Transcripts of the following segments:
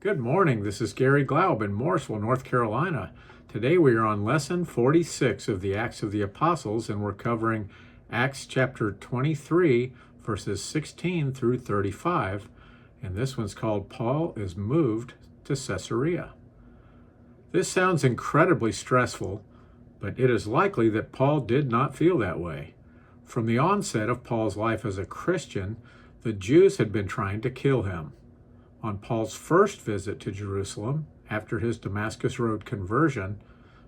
Good morning. This is Garry Glaub in Mooresville, North Carolina. Today we are on lesson 46 of the Acts of the Apostles, and we're covering Acts chapter 23, verses 16 through 35. And this one's called Paul is Moved to Caesarea. This sounds incredibly stressful, but it is likely that Paul did not feel that way. From the onset of Paul's life as a Christian, the Jews had been trying to kill him. On Paul's first visit to Jerusalem, after his Damascus Road conversion,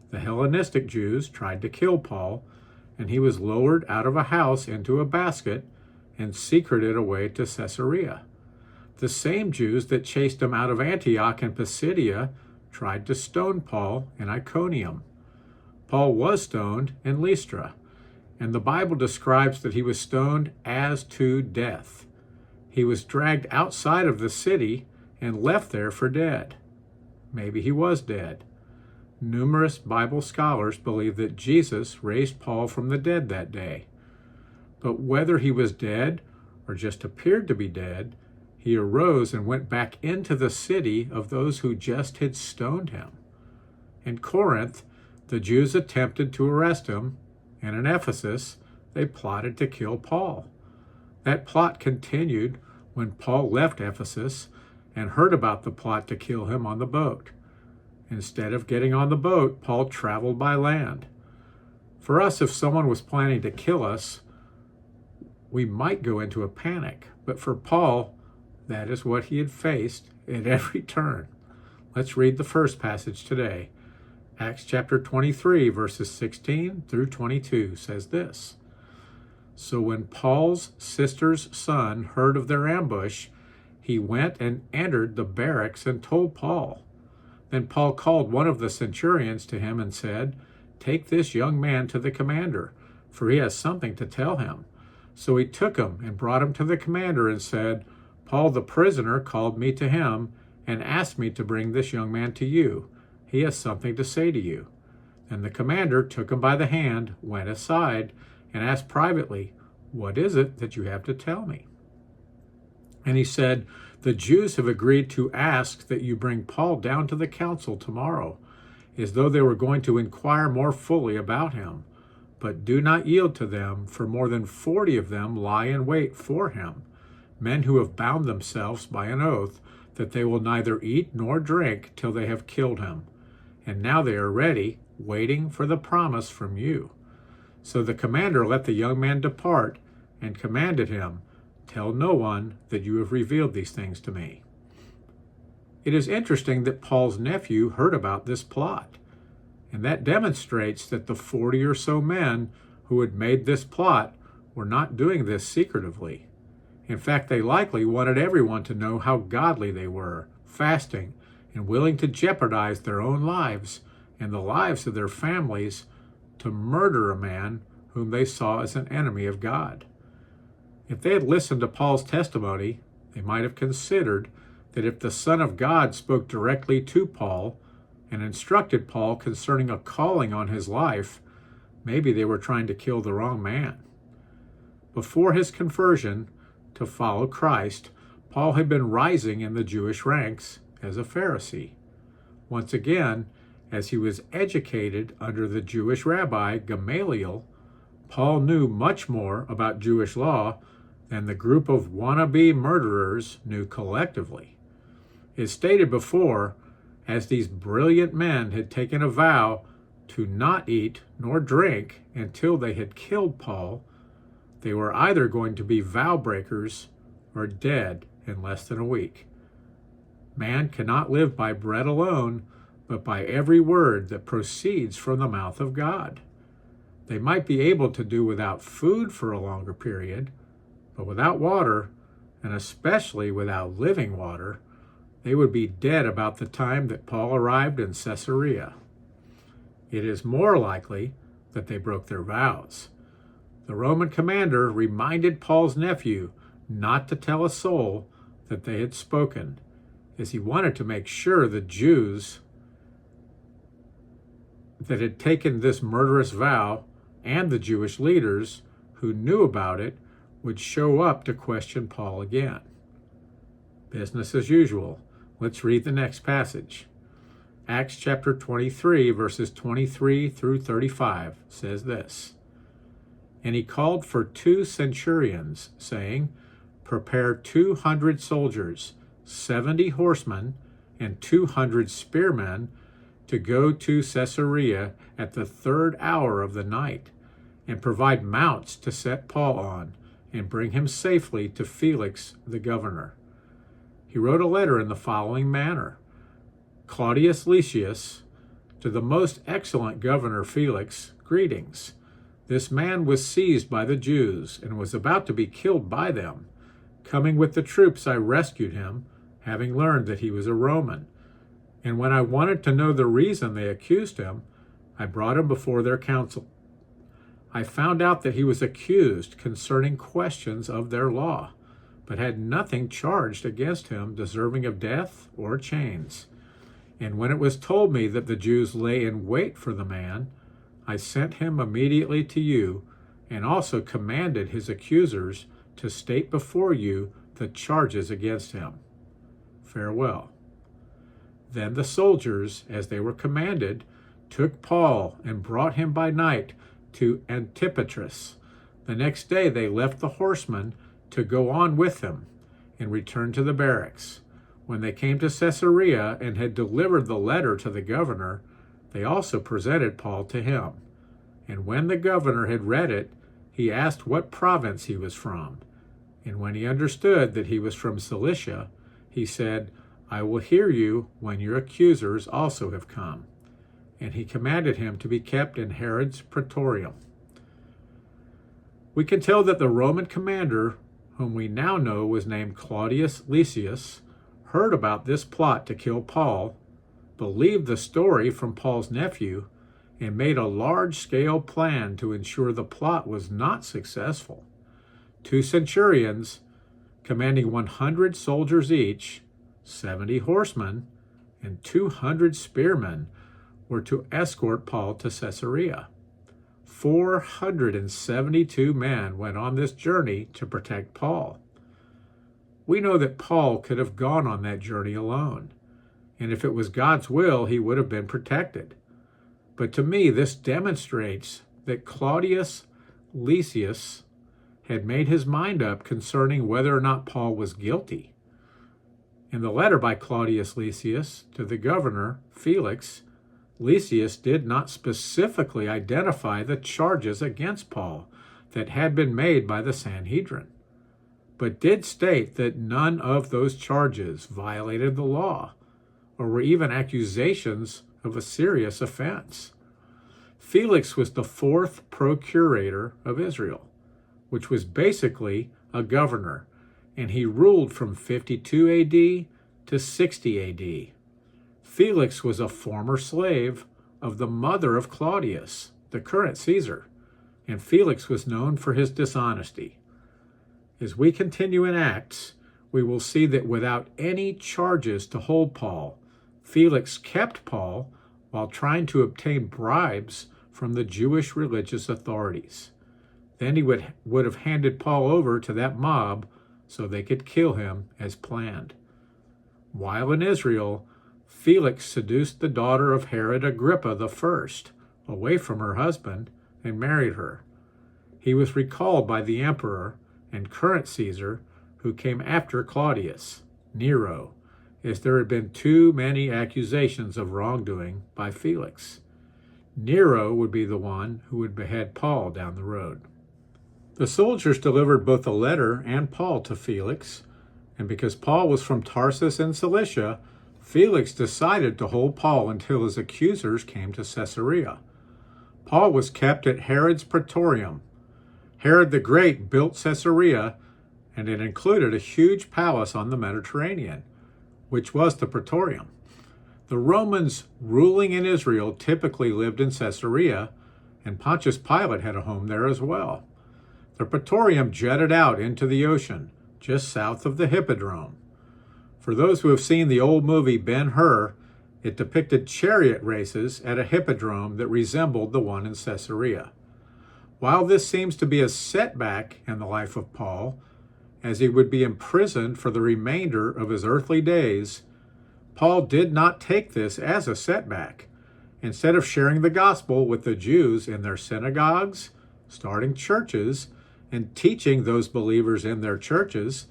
the Hellenistic Jews tried to kill Paul, and he was lowered out of a house into a basket and secreted away to Caesarea. The same Jews that chased him out of Antioch and Pisidia tried to stone Paul in Iconium. Paul was stoned in Lystra, and the Bible describes that he was stoned as to death. He was dragged outside of the city and left there for dead. Maybe he was dead. Numerous Bible scholars believe that Jesus raised Paul from the dead that day. But whether he was dead or just appeared to be dead, he arose and went back into the city of those who just had stoned him. In Corinth, the Jews attempted to arrest him, and in Ephesus, they plotted to kill Paul. That plot continued when Paul left Ephesus and heard about the plot to kill him on the boat. Instead of getting on the boat, Paul traveled by land. For us, if someone was planning to kill us, we might go into a panic. But for Paul, that is what he had faced at every turn. Let's read the first passage today. Acts chapter 23, verses 16 through 22 says this. So when Paul's sister's son heard of their ambush, he went and entered the barracks and told Paul. Then Paul called one of the centurions to him and said, "Take this young man to the commander, for he has something to tell him." So he took him and brought him to the commander and said, "Paul the prisoner called me to him and asked me to bring this young man to you. He has something to say to you." And the commander took him by the hand, went aside, and asked privately, "What is it that you have to tell me?" And he said, "The Jews have agreed to ask that you bring Paul down to the council tomorrow, as though they were going to inquire more fully about him. But do not yield to them, for more than 40 of them lie in wait for him, men who have bound themselves by an oath that they will neither eat nor drink till they have killed him. And now they are ready, waiting for the promise from you." So the commander let the young man depart and commanded him, "Tell no one that you have revealed these things to me." It is interesting that Paul's nephew heard about this plot, and that demonstrates that the 40 or so men who had made this plot were not doing this secretively. In fact, they likely wanted everyone to know how godly they were, fasting and willing to jeopardize their own lives and the lives of their families to murder a man whom they saw as an enemy of God. If they had listened to Paul's testimony, they might have considered that if the Son of God spoke directly to Paul and instructed Paul concerning a calling on his life, maybe they were trying to kill the wrong man. Before his conversion to follow Christ, Paul had been rising in the Jewish ranks as a Pharisee. Once again, as he was educated under the Jewish rabbi Gamaliel, Paul knew much more about Jewish law than the group of wannabe murderers knew collectively. As stated before, as these brilliant men had taken a vow to not eat nor drink until they had killed Paul, they were either going to be vow breakers or dead in less than a week. Man cannot live by bread alone, but by every word that proceeds from the mouth of God. They might be able to do without food for a longer period, but without water, and especially without living water, they would be dead about the time that Paul arrived in Caesarea. It is more likely that they broke their vows. The Roman commander reminded Paul's nephew not to tell a soul that they had spoken, as he wanted to make sure the Jews that had taken this murderous vow and the Jewish leaders who knew about it would show up to question Paul again. Business as usual. Let's read the next passage. Acts chapter 23, verses 23 through 35 says this. And he called for 2 centurions, saying, Prepare 200 soldiers, 70 horsemen, and 200 spearmen to go to Caesarea at the 3rd hour of the night, and provide mounts to set Paul on, and bring him safely to Felix the governor. He wrote a letter in the following manner. Claudius Lysius, to the most excellent governor Felix, greetings. This man was seized by the Jews, and was about to be killed by them. Coming with the troops, I rescued him, having learned that he was a Roman. And when I wanted to know the reason they accused him, I brought him before their council. I found out that he was accused concerning questions of their law, but had nothing charged against him deserving of death or chains. And when it was told me that the Jews lay in wait for the man, I sent him immediately to you, and also commanded his accusers to state before you the charges against him. Farewell. Then the soldiers, as they were commanded, took Paul and brought him by night to Antipatris. The next day they left the horsemen to go on with him, and returned to the barracks. When they came to Caesarea and had delivered the letter to the governor, they also presented Paul to him. And when the governor had read it, he asked what province he was from. And when he understood that he was from Cilicia, he said, I will hear you when your accusers also have come. And he commanded him to be kept in Herod's praetorium. We can tell that the Roman commander, whom we now know was named Claudius Lysius, heard about this plot to kill Paul, believed the story from Paul's nephew, and made a large-scale plan to ensure the plot was not successful. 2 centurions, commanding 100 soldiers each, 70 horsemen, and 200 spearmen, were to escort Paul to Caesarea. 472 men went on this journey to protect Paul. We know that Paul could have gone on that journey alone, and if it was God's will, he would have been protected. But to me, this demonstrates that Claudius Lysius had made his mind up concerning whether or not Paul was guilty. In the letter by Claudius Lysius to the governor, Felix, Lysius did not specifically identify the charges against Paul that had been made by the Sanhedrin, but did state that none of those charges violated the law or were even accusations of a serious offense. Felix was the 4th procurator of Israel, which was basically a governor, and he ruled from 52 AD to 60 AD. Felix was a former slave of the mother of Claudius, the current Caesar, and Felix was known for his dishonesty. As we continue in Acts, we will see that without any charges to hold Paul, Felix kept Paul while trying to obtain bribes from the Jewish religious authorities. Then he would have handed Paul over to that mob so they could kill him as planned. While in Israel, Felix seduced the daughter of Herod Agrippa I away from her husband and married her. He was recalled by the emperor and current Caesar, who came after Claudius, Nero, as there had been too many accusations of wrongdoing by Felix. Nero would be the one who would behead Paul down the road. The soldiers delivered both the letter and Paul to Felix, and because Paul was from Tarsus in Cilicia, Felix decided to hold Paul until his accusers came to Caesarea. Paul was kept at Herod's praetorium. Herod the Great built Caesarea, and it included a huge palace on the Mediterranean, which was the praetorium. The Romans ruling in Israel typically lived in Caesarea, and Pontius Pilate had a home there as well. The praetorium jutted out into the ocean, just south of the Hippodrome. For those who have seen the old movie Ben-Hur, it depicted chariot races at a hippodrome that resembled the one in Caesarea. While this seems to be a setback in the life of Paul, as he would be imprisoned for the remainder of his earthly days, Paul did not take this as a setback. Instead of sharing the gospel with the Jews in their synagogues, starting churches, and teaching those believers in their churches,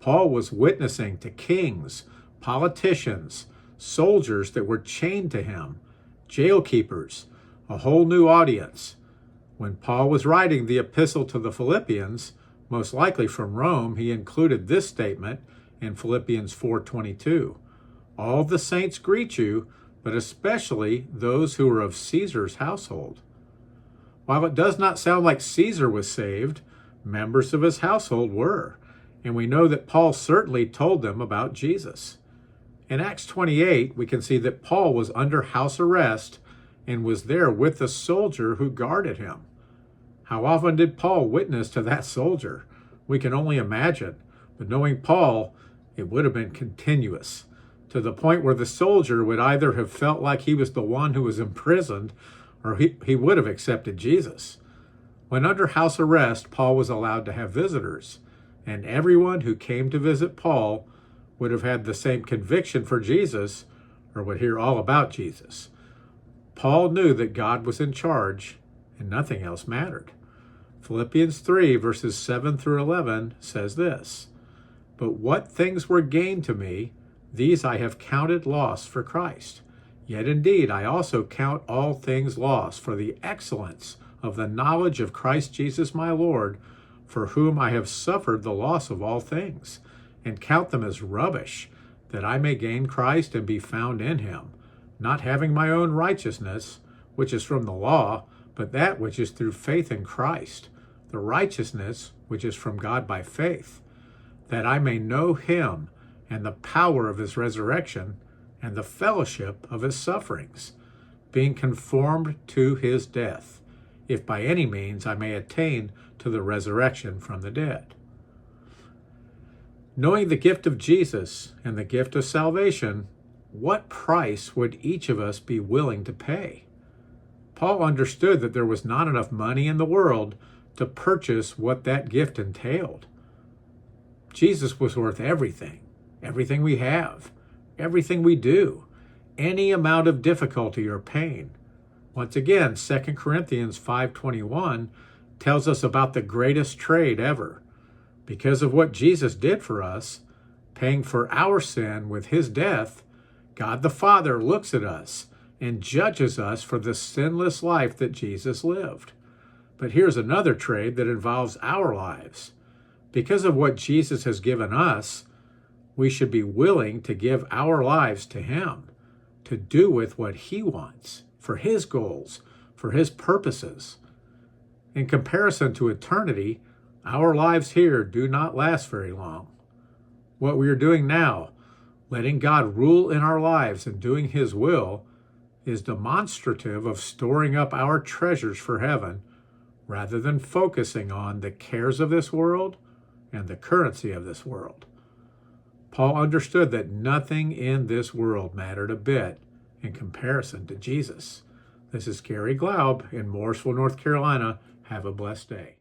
Paul was witnessing to kings, politicians, soldiers that were chained to him, jail keepers, a whole new audience. When Paul was writing the epistle to the Philippians, most likely from Rome, he included this statement in Philippians 4:22. All the saints greet you, but especially those who are of Caesar's household. While it does not sound like Caesar was saved, members of his household were, and we know that Paul certainly told them about Jesus. In Acts 28, we can see that Paul was under house arrest and was there with the soldier who guarded him. How often did Paul witness to that soldier? We can only imagine, but knowing Paul, it would have been continuous, to the point where the soldier would either have felt like he was the one who was imprisoned, or he would have accepted Jesus. When under house arrest, Paul was allowed to have visitors, and everyone who came to visit Paul would have had the same conviction for Jesus, or would hear all about Jesus. Paul knew that God was in charge, and nothing else mattered. Philippians 3, verses 7 through 11 says this, "But what things were gained to me, these I have counted loss for Christ. Yet indeed I also count all things loss for the excellence of the knowledge of Christ Jesus my Lord, for whom I have suffered the loss of all things, and count them as rubbish, that I may gain Christ and be found in him, not having my own righteousness, which is from the law, but that which is through faith in Christ, the righteousness which is from God by faith, that I may know him and the power of his resurrection and the fellowship of his sufferings, being conformed to his death, if by any means I may attain to the resurrection from the dead." Knowing the gift of Jesus and the gift of salvation, what price would each of us be willing to pay? Paul understood that there was not enough money in the world to purchase what that gift entailed. Jesus was worth everything, everything we have, everything we do, any amount of difficulty or pain. Once again, 2 Corinthians 5:21 tells us about the greatest trade ever. Because of what Jesus did for us, paying for our sin with his death, God the Father looks at us and judges us for the sinless life that Jesus lived. But here's another trade that involves our lives. Because of what Jesus has given us, we should be willing to give our lives to him, to do with what he wants, for his goals, for his purposes. In comparison to eternity, our lives here do not last very long. What we are doing now, letting God rule in our lives and doing his will, is demonstrative of storing up our treasures for heaven, rather than focusing on the cares of this world and the currency of this world. Paul understood that nothing in this world mattered a bit in comparison to Jesus. This is Garry Glaub in Mooresville, North Carolina. Have a blessed day.